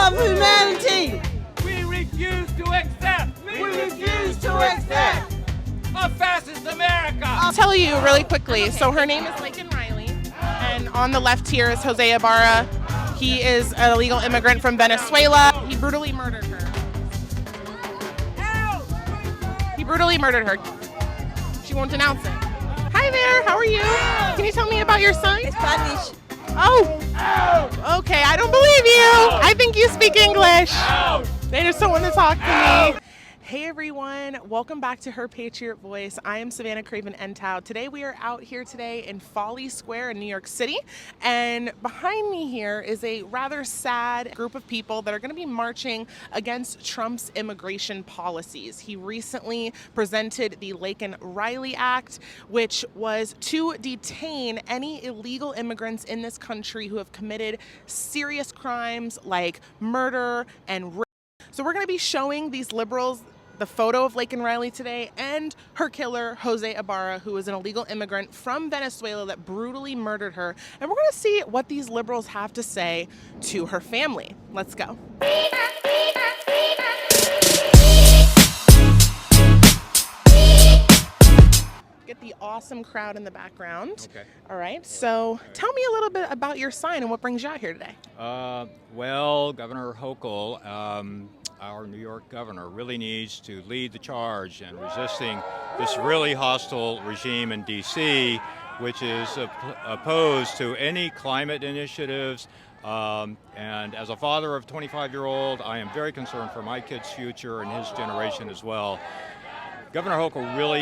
of humanity. We refuse to accept. We refuse to accept a fascist America. I'll tell you really quickly. So her name is Laken Riley, and on the left here is Jose Ibarra. He is an illegal immigrant from Venezuela. He brutally murdered her. He brutally murdered her. She won't denounce it. Hi there, how are you? Can you tell me about your son? Spanish. Oh, okay, I don't believe you. I think you speak English. They just don't want to talk to me. Hey everyone, welcome back to Her Patriot Voice. I am Savannah Craven Antao. Today we are out here today in Foley Square in New York City, and behind me here is a rather sad group of people that are going to be marching against Trump's immigration policies. He recently presented the Laken Riley Act, which was to detain any illegal immigrants in this country who have committed serious crimes like murder and rape. So we're going to be showing these liberals the photo of Laken Riley today and her killer, Jose Ibarra, who is an illegal immigrant from Venezuela that brutally murdered her. And we're going to see what these liberals have to say to her family. Let's go. Get the awesome crowd in the background. Okay. All right. So tell me a little bit about your sign and what brings you out here today. Well, Governor Hochul, our New York governor, really needs to lead the charge in resisting this really hostile regime in D.C., which is opposed to any climate initiatives. And as a father of a 25-year-old, I am very concerned for my kid's future and his generation as well. Governor Hochul really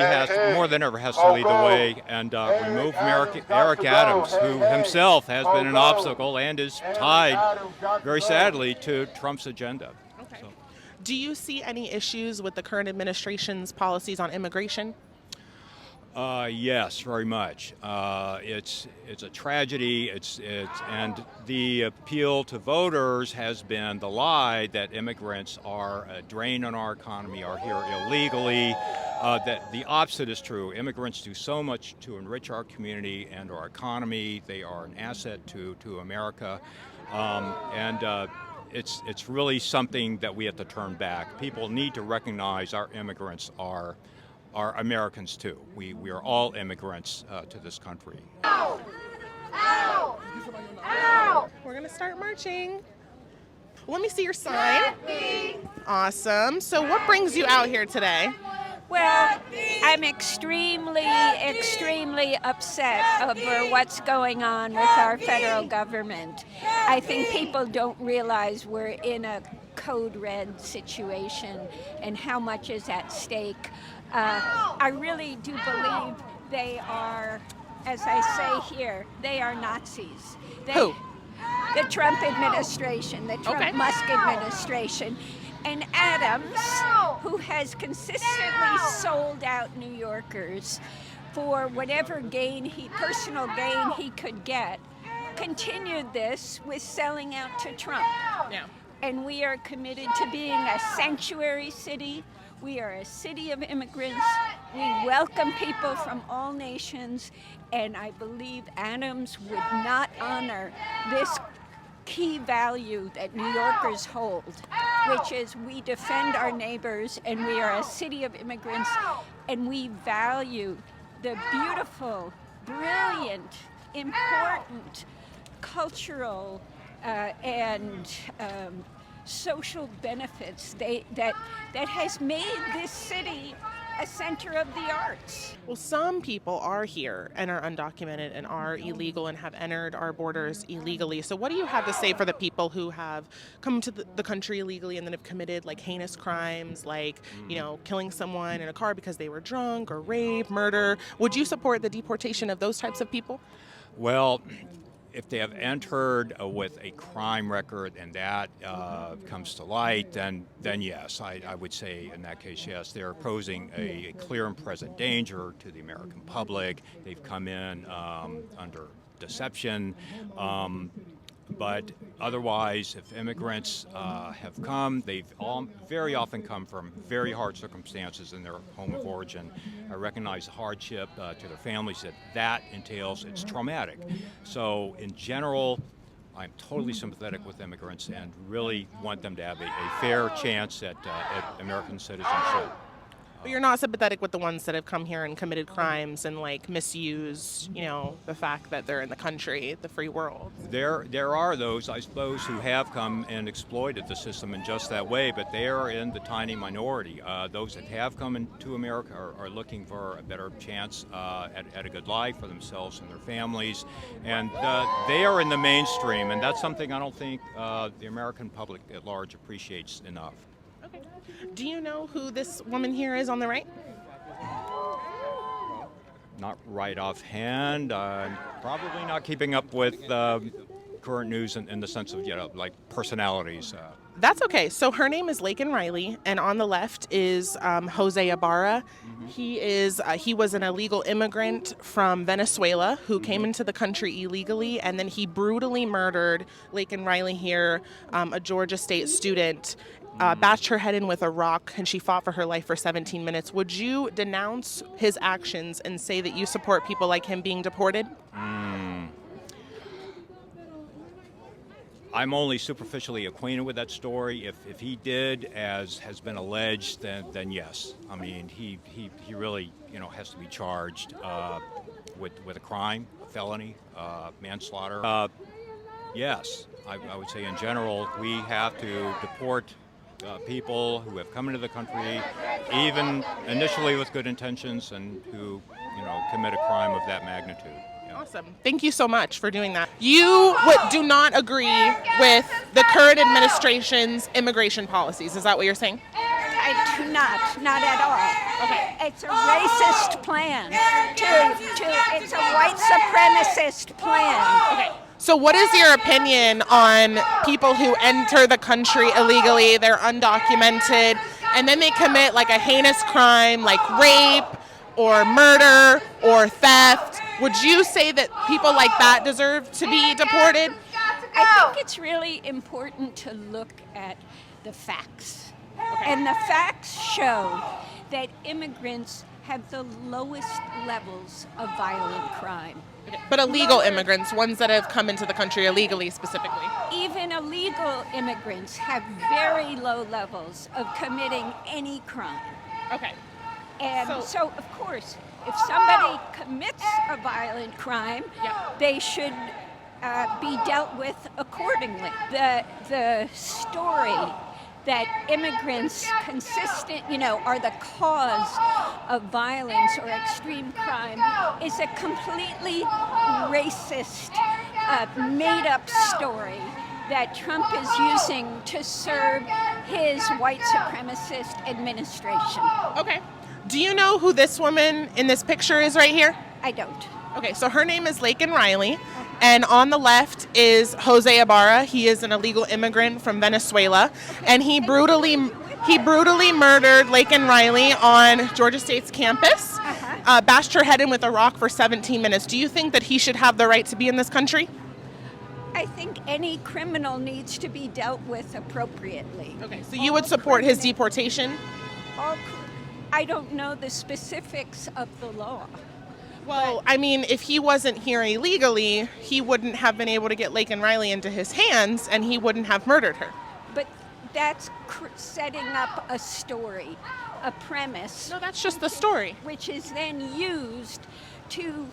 more than ever has to lead the way and remove Eric Adams, who himself has been an obstacle and is tied, very sadly, to Trump's agenda. Okay. Do you see any issues with the current administration's policies on immigration? Yes, very much. It's a tragedy. And the appeal to voters has been the lie that immigrants are a drain on our economy, are here illegally. That the opposite is true. Immigrants do so much to enrich our community and our economy. They are an asset to America, it's really something that we have to turn back. People need to recognize our immigrants are Americans too. We are all immigrants to this country. Ow! Ow! Ow! We're gonna start marching. Let me see your sign. Awesome. So what brings you out here today? Well, I'm extremely upset over what's going on with our federal government. I think people don't realize we're in a code red situation and how much is at stake. I really do believe they are, as I say here, they are Nazis. Who? The Trump administration, the Trump-Musk administration. And Adams, who has consistently sold out New Yorkers for whatever personal gain he could get, continued this with selling out to Trump. Yeah. And we are committed to being a sanctuary city. We are a city of immigrants. We welcome people from all nations, and I believe Adams would not honor this key value that New Yorkers hold, which is we defend our neighbors and we are a city of immigrants and we value the beautiful, brilliant, important cultural and social benefits that has made this city a center of the arts. Well, some people are here and are undocumented and are illegal and have entered our borders illegally. So what do you have to say for the people who have come to the country illegally and then have committed like heinous crimes like, killing someone in a car because they were drunk or rape, murder? Would you support the deportation of those types of people? Well, if they have entered with a crime record and that comes to light, then yes, I would say in that case, yes, they're posing a clear and present danger to the American public. They've come in under deception. But otherwise, if immigrants have come, they've all very often come from very hard circumstances in their home of origin. I recognize the hardship to their families that entails. It's traumatic. So in general, I'm totally sympathetic with immigrants and really want them to have a fair chance at American citizenship. But you're not sympathetic with the ones that have come here and committed crimes and like misused, the fact that they're in the country, the free world. There are those, I suppose, who have come and exploited the system in just that way, but they are in the tiny minority. Those that have come into America are looking for a better chance at a good life for themselves and their families, and they are in the mainstream, and that's something I don't think the American public at large appreciates enough. Okay. Do you know who this woman here is on the right? Not right offhand. I'm probably not keeping up with current news in the sense of, like personalities. That's okay. So her name is Laken Riley, and on the left is Jose Ibarra. He was an illegal immigrant from Venezuela who came into the country illegally, and then he brutally murdered Laken Riley here, a Georgia State student. Bashed her head in with a rock, and she fought for her life for 17 minutes. Would you denounce his actions and say that you support people like him being deported? I'm only superficially acquainted with that story. If he did, as has been alleged, then yes. I mean, he really has to be charged with a crime, a felony, manslaughter. Yes, I would say in general we have to deport people who have come into the country, even initially with good intentions, and who, commit a crime of that magnitude. Yeah. Awesome. Thank you so much for doing that. You do not agree with the current administration's immigration policies. Is that what you're saying? I do not at all. Okay. It's a racist plan. It's a white supremacist plan. Okay. So what is your opinion on people who enter the country illegally, they're undocumented, and then they commit like a heinous crime like rape or murder or theft? Would you say that people like that deserve to be deported? I think it's really important to look at the facts. Okay. And the facts show that immigrants have the lowest levels of violent crime. But illegal immigrants, ones that have come into the country illegally specifically. Even illegal immigrants have very low levels of committing any crime. Okay. And so of course, if somebody commits a violent crime, they should be dealt with accordingly. The story that immigrants are the cause of violence or extreme crime is a completely racist, made-up story that Trump is using to serve his white supremacist administration. Okay. Do you know who this woman in this picture is right here? I don't. Okay, so her name is Laken Riley, and on the left is Jose Ibarra. He is an illegal immigrant from Venezuela, and he brutally murdered Laken Riley on Georgia State's campus, bashed her head in with a rock for 17 minutes. Do you think that he should have the right to be in this country? I think any criminal needs to be dealt with appropriately. Okay, so you would support his deportation? I don't know the specifics of the law. Well, I mean, if he wasn't here illegally, he wouldn't have been able to get Laken Riley into his hands, and he wouldn't have murdered her. But that's setting up a story, a premise. No, that's just the story. Which is then used to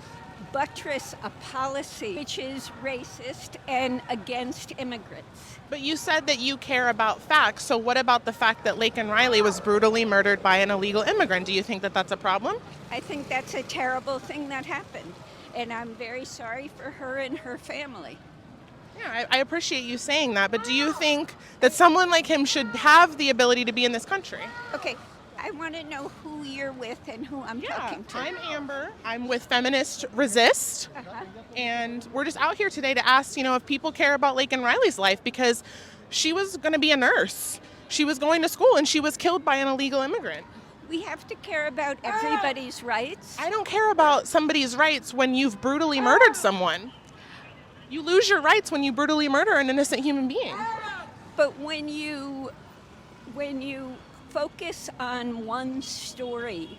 buttress a policy which is racist and against immigrants. But you said that you care about facts, so what about the fact that Laken Riley was brutally murdered by an illegal immigrant? Do you think that that's a problem? I think that's a terrible thing that happened, and I'm very sorry for her and her family. Yeah, I appreciate you saying that, but do you think that someone like him should have the ability to be in this country? Okay, I want to know who you're with and who I'm talking to. I'm Amber. I'm with Feminist Resist, and we're just out here today to ask, if people care about Laken Riley's life, because she was going to be a nurse. She was going to school, and she was killed by an illegal immigrant. We have to care about everybody's rights. I don't care about somebody's rights when you've brutally murdered someone. You lose your rights when you brutally murder an innocent human being. But when you focus on one story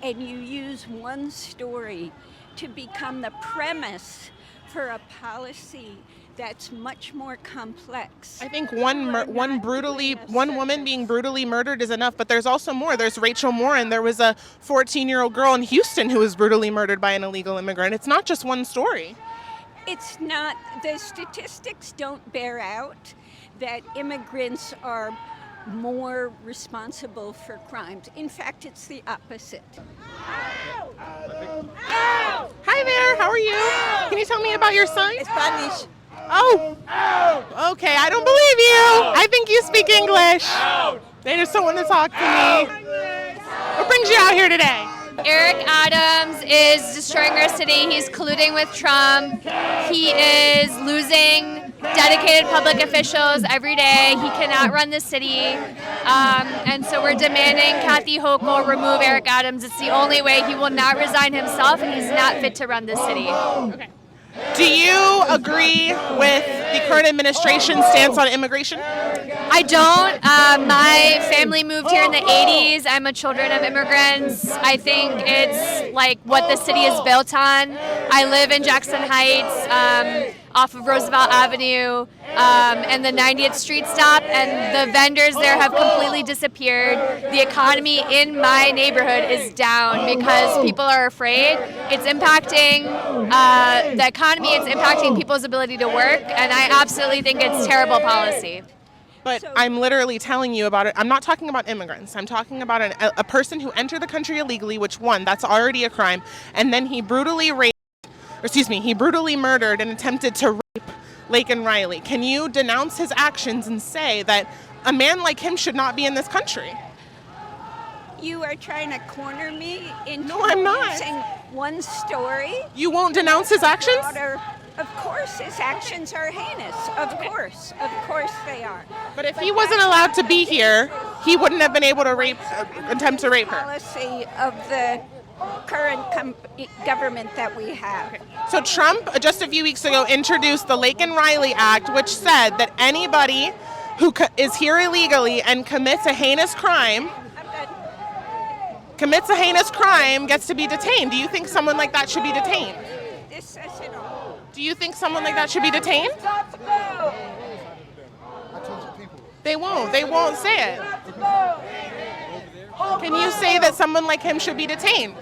and you use one story to become the premise for a policy that's much more complex. I think one woman being brutally murdered is enough, but there's also more. There's Rachel Morin. There was a 14-year-old girl in Houston who was brutally murdered by an illegal immigrant. It's not just one story. It's not, the statistics don't bear out that immigrants are more responsible for crimes. In fact, it's the opposite. Hi there, how are you? Can you tell me about your son? Spanish. Oh, okay, I don't believe you. I think you speak English. They just don't want to talk to me. What brings you out here today? Eric Adams is destroying our city. He's colluding with Trump. He is losing dedicated public officials every day. He cannot run the city. And so we're demanding Kathy Hochul remove Eric Adams. It's the only way. He will not resign himself, and he's not fit to run the city. Okay. Do you agree with the current administration's stance on immigration? I don't. My family moved here in the 80s. I'm a children of immigrants. I think it's like what the city is built on. I live in Jackson Heights, off of Roosevelt Avenue, and the 90th Street stop, and the vendors there have completely disappeared. The economy in my neighborhood is down because people are afraid. It's impacting the economy, it's impacting people's ability to work, and I absolutely think it's terrible policy. But I'm literally telling you about it. I'm not talking about immigrants. I'm talking about a person who entered the country illegally, which, one, that's already a crime, and then he brutally murdered and attempted to rape Laken Riley. Can you denounce his actions and say that a man like him should not be in this country? You are trying to corner me into No, I'm not. saying one story. You won't denounce his actions? Of course, his actions are heinous. Of course they are. But if he wasn't allowed to be here, he wouldn't have been able to attempt to rape her. Policy of the current government that we have. So Trump, just a few weeks ago, introduced the Laken Riley Act, which said that anybody who is here illegally and commits a heinous crime gets to be detained. Do you think someone like that should be detained? This says it all. Do you think someone like that should be detained? They won't say it. Can you say that someone like him should be detained?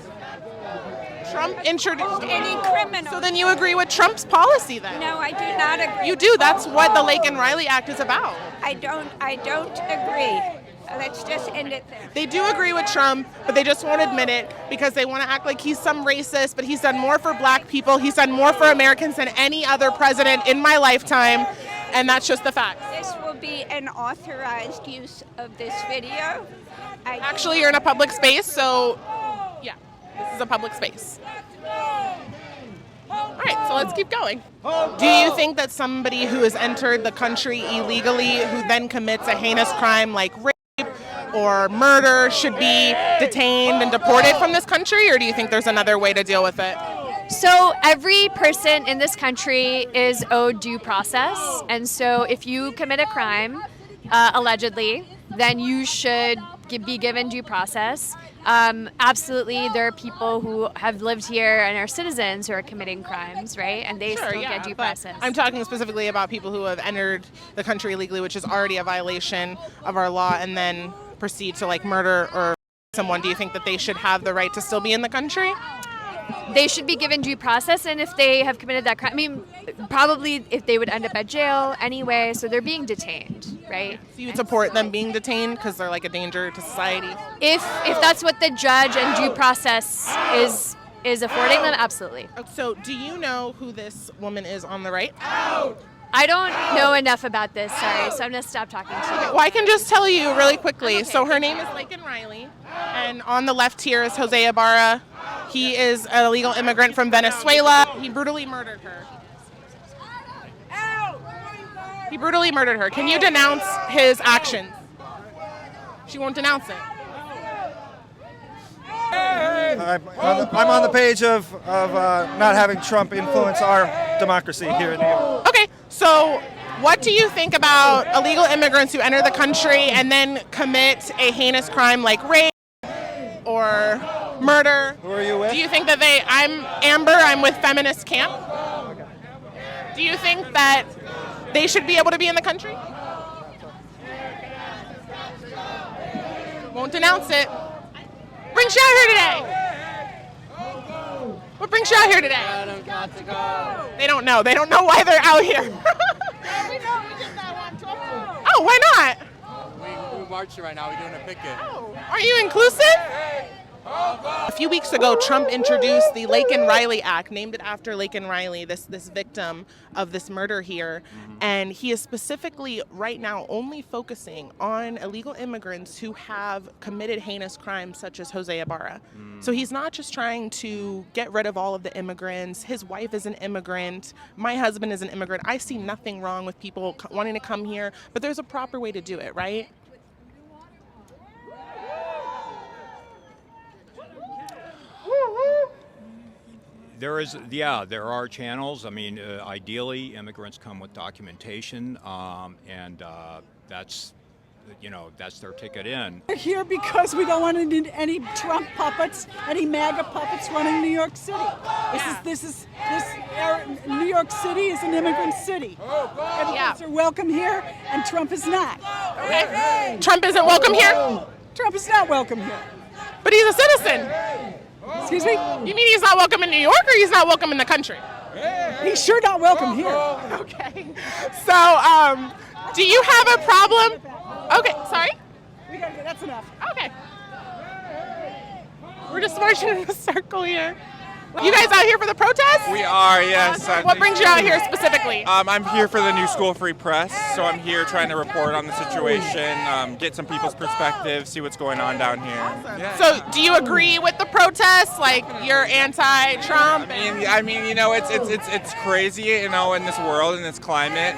Trump introduced any criminal. So then you agree with Trump's policy then? No, I do not agree. You do. That's what the Laken Riley Act is about. I don't agree. Let's just end it there. They do agree with Trump, but they just won't admit it because they want to act like he's some racist, but he's done more for black people. He's done more for Americans than any other president in my lifetime, and that's just the fact. This will be an authorized use of this video. Actually, you're in a public space, so yeah, this is a public space. All right, so let's keep going. Do you think that somebody who has entered the country illegally, who then commits a heinous crime like rape or murder, should be detained and deported from this country, or do you think there's another way to deal with it? So every person in this country is owed due process, and so if you commit a crime, allegedly, then you should be given due process. Absolutely, there are people who have lived here and are citizens who are committing crimes, right? And they still get due process. I'm talking specifically about people who have entered the country illegally, which is already a violation of our law, and then proceed to like murder or someone. Do you think that they should have the right to still be in the country? They should be given due process, and if they have committed that crime, I mean, probably if they would end up at jail anyway, so they're being detained, right? So you would support them being detained because they're like a danger to society? If that's what the judge and due process is affording them, absolutely. So do you know who this woman is on the right? I don't know enough about this, sorry, so I'm going to stop talking to you. Well, I can just tell you really quickly. So her name is Laken Riley, and on the left here is Jose Ibarra. He is an illegal immigrant from Venezuela. He brutally murdered her. Can you denounce his actions? She won't denounce it. I'm on the page of not having Trump influence our democracy here in New York. Okay, so what do you think about illegal immigrants who enter the country and then commit a heinous crime like rape or murder? Who are you with? Do you think that I'm Amber, I'm with Feminist Camp. Do you think that they should be able to be in the country? Won't announce it. Brings you out here today? What brings you out here today? They don't know. They don't know why they're out here. We know. We just not want to talk to them. Oh, why not? We're marching right now. We're doing a picket. Oh, are you inclusive? A few weeks ago, Trump introduced the Laken Riley Act, named it after Laken Riley, this victim of this murder here. And he is specifically right now only focusing on illegal immigrants who have committed heinous crimes such as Jose Ibarra. So he's not just trying to get rid of all of the immigrants. His wife is an immigrant. My husband is an immigrant. I see nothing wrong with people wanting to come here, but there's a proper way to do it, right? There are channels. I mean, ideally, immigrants come with documentation, and that's their ticket in. We're here because we don't want any Trump puppets, any MAGA puppets running New York City. New York City is an immigrant city. Immigrants are welcome here, and Trump is not. Okay. Trump isn't welcome here? Trump is not welcome here. But he's a citizen. Excuse me? You mean he's not welcome in New York, or he's not welcome in the country? He's sure not welcome here. Okay. So, do you have a problem? Okay, sorry? That's enough. Okay. We're just marching in a circle here. You guys out here for the protest? We are, yes. What brings you out here specifically? I'm here for the New School Free Press, so I'm here trying to report on the situation, get some people's perspective, see what's going on down here. Awesome. Yeah. So, do you agree with the protests? Like, you're anti-Trump? I mean, it's crazy, in this world, in this climate,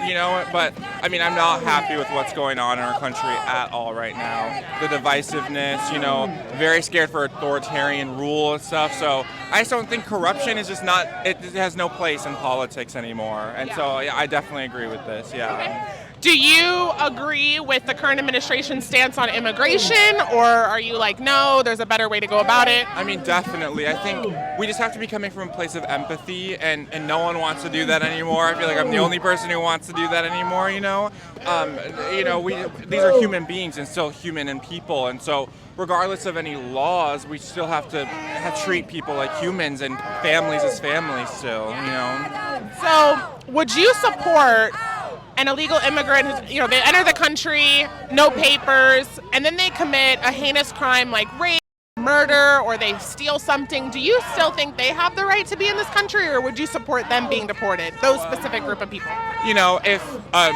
but I'm not happy with what's going on in our country at all right now. The divisiveness, very scared for authoritarian rule and stuff, so I just don't think corruption is just not, it has no place in politics anymore. And so I definitely agree with this, Okay. Do you agree with the current administration's stance on immigration, or are you like, no, there's a better way to go about it? I mean, definitely. I think we just have to be coming from a place of empathy, and no one wants to do that anymore. I feel like I'm the only person who wants to do that anymore, these are human beings and still human and people, and so regardless of any laws, we still have to treat people like humans and families as families still, So, would you support an illegal immigrant who's, they enter the country, no papers, and then they commit a heinous crime like rape, murder, or they steal something? Do you still think they have the right to be in this country, or would you support them being deported, those specific group of people? If a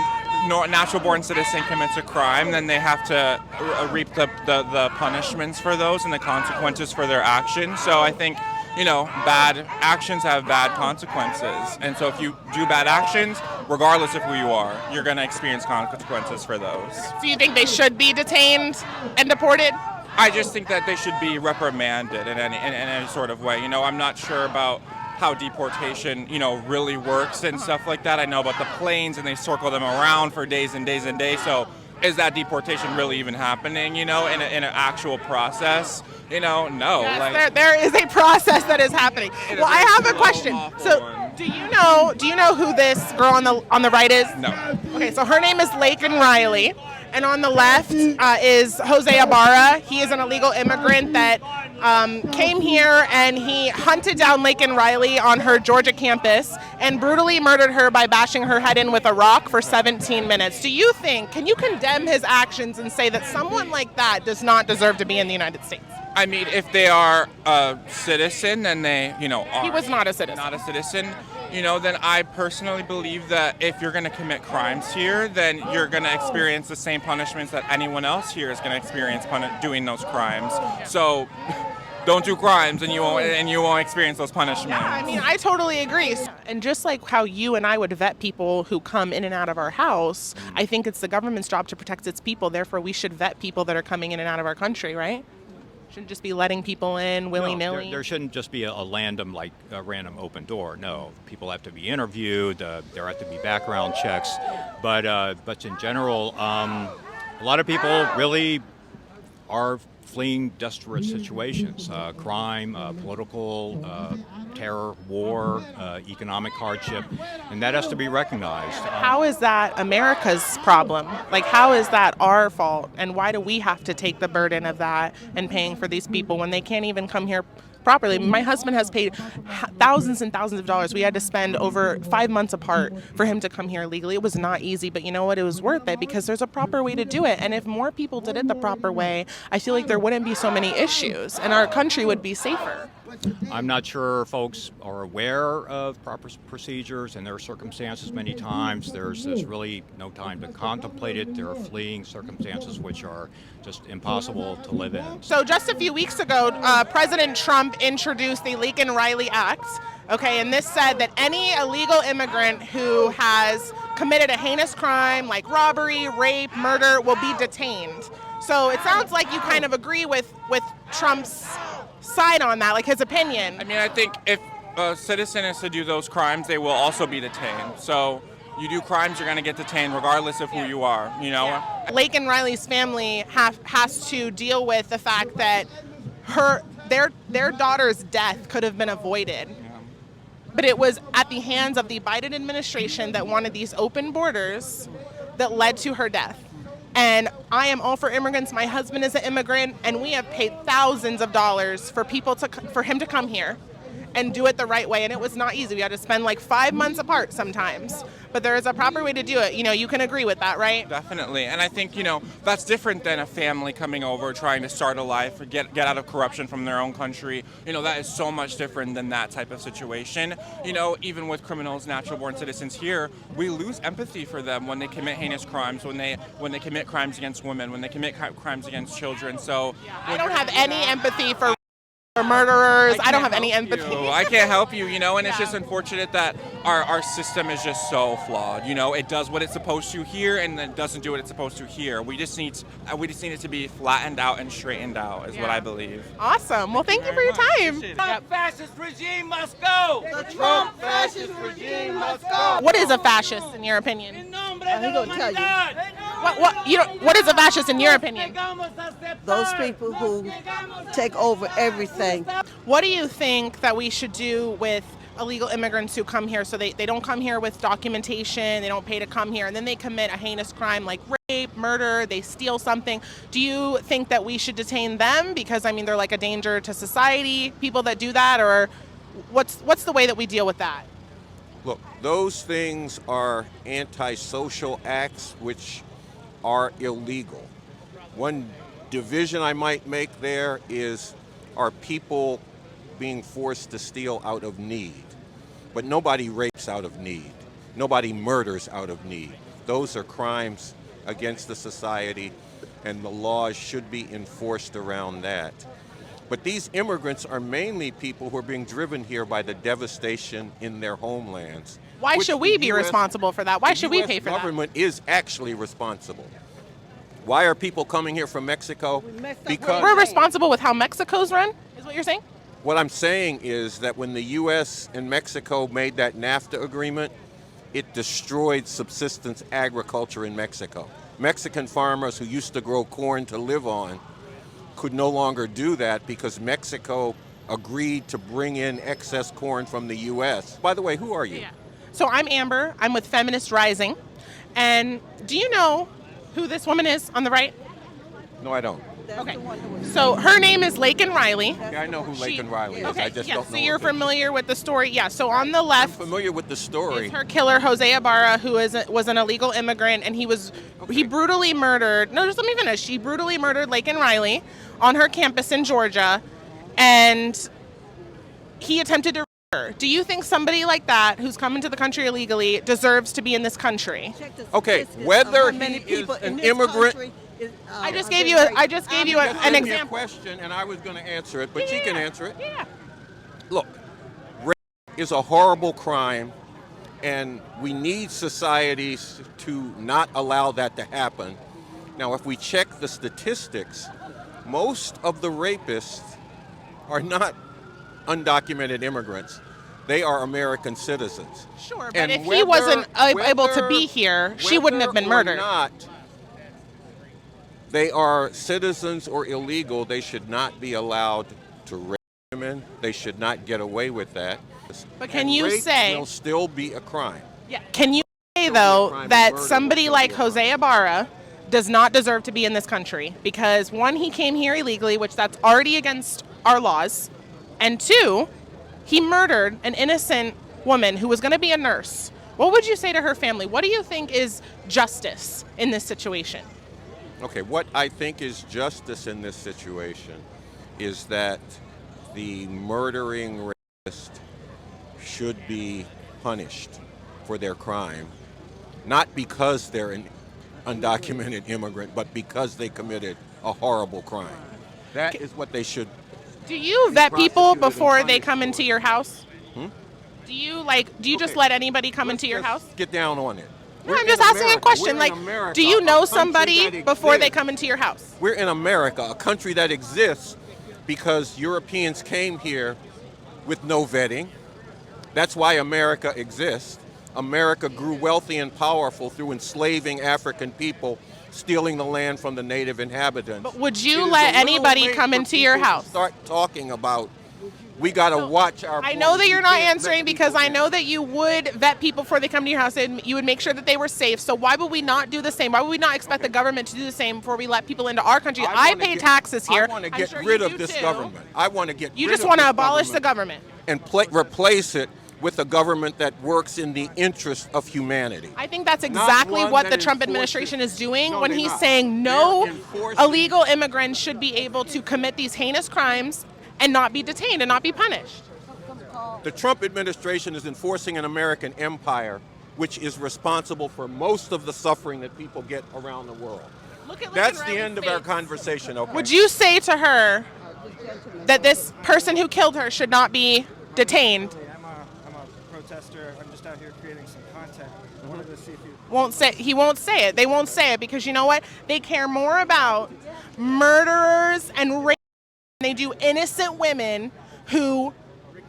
natural-born citizen commits a crime, then they have to reap the punishments for those and the consequences for their actions. So I think, bad actions have bad consequences. And so if you do bad actions, regardless of who you are, you're going to experience consequences for those. So you think they should be detained and deported? I just think that they should be reprimanded in any sort of way. I'm not sure about how deportation, really works and stuff like that. I know about the planes and they circle them around for days and days and days. So is that deportation really even happening, in an actual process? No. Yes, there is a process that is happening. Well, I have a question. So do you know who this girl on the right is? No. Okay, so her name is Laken Riley. And on the left is Jose Ibarra. He is an illegal immigrant that came here and he hunted down Laken Riley on her Georgia campus and brutally murdered her by bashing her head in with a rock for 17 minutes. Can you condemn his actions and say that someone like that does not deserve to be in the United States? I mean, if they are a citizen, then they, are. He was not a citizen. Not a citizen. Then I personally believe that if you're going to commit crimes here, then you're going to experience the same punishments that anyone else here is going to experience doing those crimes. So don't do crimes and you won't experience those punishments. Yeah, I mean, I totally agree. And just like how you and I would vet people who come in and out of our house, I think it's the government's job to protect its people. Therefore, we should vet people that are coming in and out of our country, right? Shouldn't just be letting people in willy-nilly. No, there shouldn't just be a random open door. No, people have to be interviewed. There have to be background checks. But in general, a lot of people really are fleeing desperate situations, crime, political terror, war, economic hardship, and that has to be recognized. How is that America's problem? Like, how is that our fault? And why do we have to take the burden of that and paying for these people when they can't even come here properly? My husband has paid thousands and thousands of dollars. We had to spend over 5 months apart for him to come here legally. It was not easy, but you know what? It was worth it because there's a proper way to do it. And if more people did it the proper way, I feel like there wouldn't be so many issues and our country would be safer. I'm not sure folks are aware of proper procedures and their circumstances many times. There's really no time to contemplate it. There are fleeing circumstances which are just impossible to live in. So just a few weeks ago, President Trump introduced the Laken Riley Act, okay, and this said that any illegal immigrant who has committed a heinous crime like robbery, rape, murder will be detained. So it sounds like you kind of agree with Trump's side on that, like his opinion. I mean, I think if a citizen is to do those crimes, they will also be detained. So you do crimes, you're going to get detained regardless of who you are, you know? Yeah. Laken Riley's family has to deal with the fact that their daughter's death could have been avoided. Yeah. But it was at the hands of the Biden administration that wanted these open borders that led to her death. And I am all for immigrants. My husband is an immigrant, and we have paid thousands of dollars for him to come here and do it the right way. And it was not easy. We had to spend like 5 months apart sometimes. But there is a proper way to do it. You know, you can agree with that, right? Definitely. And I think, you know, that's different than a family coming over, trying to start a life, or get out of corruption from their own country. You know, that is so much different than that type of situation. You know, even with criminals, natural-born citizens here, we lose empathy for them when they commit heinous crimes, when they commit crimes against women, when they commit crimes against children. So I don't have any empathy for murderers. I don't have any empathy. I can't help you, you know, and it's just unfortunate that our system is just so flawed. You know, it does what it's supposed to here and then doesn't do what it's supposed to here. We just need it to be flattened out and straightened out is what I believe. Awesome. Well, thank you for your time. The Trump fascist regime must go. The Trump fascist regime must go. What is a fascist in your opinion? I'm going to tell you. What is a fascist in your opinion? Those people who take over everything. What do you think that we should do with illegal immigrants who come here? So they don't come here with documentation, they don't pay to come here, and then they commit a heinous crime like rape, murder, they steal something. Do you think that we should detain them because, I mean, they're like a danger to society, people that do that, or what's the way that we deal with that? Look, those things are antisocial acts which are illegal. One division I might make there is, are people being forced to steal out of need? But nobody rapes out of need. Nobody murders out of need. Those are crimes against the society, and the laws should be enforced around that. But these immigrants are mainly people who are being driven here by the devastation in their homelands. Why should we be responsible for that? Why should we pay for that? The government is actually responsible. Why are people coming here from Mexico? Because we're responsible with how Mexico's run, is what you're saying? What I'm saying is that when the U.S. and Mexico made that NAFTA agreement, it destroyed subsistence agriculture in Mexico. Mexican farmers who used to grow corn to live on could no longer do that because Mexico agreed to bring in excess corn from the U.S. By the way, who are you? Yeah. So I'm Amber. I'm with Feminist Rising. And do you know who this woman is on the right? No, I don't. Okay. So her name is Laken Riley. Yeah, I know who Laken Riley is. Okay, I just don't know. So you're familiar with the story? Yeah. So on the left, I'm familiar with the story. Is her killer, Jose Ibarra, who was an illegal immigrant, and he brutally murdered. No, just let me finish. He brutally murdered Laken Riley on her campus in Georgia, and he attempted to rape her. Do you think somebody like that, who's come into the country illegally, deserves to be in this country? Okay, whether he is an immigrant. I just gave you an example. A question, and I was going to answer it, but she can answer it. Yeah. Look, rape is a horrible crime, and we need societies to not allow that to happen. Now, if we check the statistics, most of the rapists are not undocumented immigrants. They are American citizens. Sure, but if he wasn't able to be here, she wouldn't have been murdered. they are citizens or illegal, they should not be allowed to rape women. They should not get away with that. But can And you rape say, will still be a crime. yeah, can you say though crime, that murder somebody will like still be a Jose Ibarra does not deserve to be in this country? Because one, he came here illegally, which that's already against our laws, and two, he murdered an innocent woman who was going to be a nurse. What would you say to her family? What do you think is justice in this situation? Okay, what I think is justice in this situation is that the murdering rapist should be punished for their crime, not because they're an undocumented immigrant, but because they committed a horrible crime. That is what they should. Do you vet people before they come into your house? Do you just let anybody come into your house? Get down on it. No, I'm just asking a question. Like, do you know somebody before they come into your house? We're in America, a country that exists because Europeans came here with no vetting. That's why America exists. America grew wealthy and powerful through enslaving African people, stealing the land from the native inhabitants. But would you let anybody come into your house? Start talking about we got to watch our. I know that you're not answering because I know that you would vet people before they come to your house and you would make sure that they were safe. So why would we not do the same? Why would we not expect the government to do the same before we let people into our country? I pay taxes here. I want to get rid of this government. I want to get. You just want to abolish the government and replace it with a government that works in the interest of humanity. I think that's exactly what the Trump administration is doing when he's saying no illegal immigrants should be able to commit these heinous crimes and not be detained and not be punished. The Trump administration is enforcing an American empire which is responsible for most of the suffering that people get around the world. That's the end of our conversation, okay? Would you say to her that this person who killed her should not be detained? I'm a protester. I'm just out here creating some content. I wanted to see if you... He won't say it. They won't say it because you know what? They care more about murderers and rapists than they do innocent women who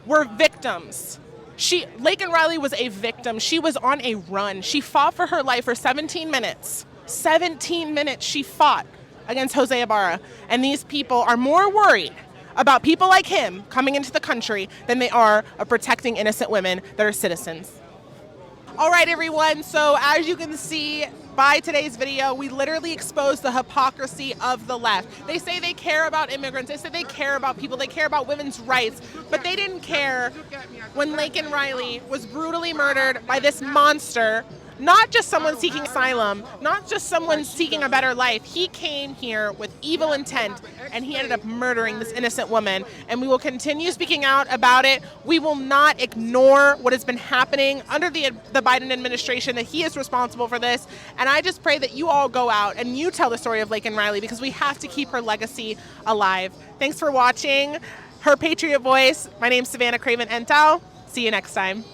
were victims. Laken Riley was a victim. She was on a run. She fought for her life for 17 minutes. 17 minutes she fought against Jose Ibarra. And these people are more worried about people like him coming into the country than they are of protecting innocent women that are citizens. All right, everyone. So as you can see by today's video, we literally exposed the hypocrisy of the left. They say they care about immigrants. They say they care about people. They care about women's rights. But they didn't care when Laken Riley was brutally murdered by this monster. Not just someone seeking asylum, not just someone seeking a better life. He came here with evil intent and he ended up murdering this innocent woman. And we will continue speaking out about it. We will not ignore what has been happening under the Biden administration, that he is responsible for this. And I just pray that you all go out and you tell the story of Laken Riley because we have to keep her legacy alive. Thanks for watching Her Patriot Voice. My name's Savannah Craven Antao. See you next time.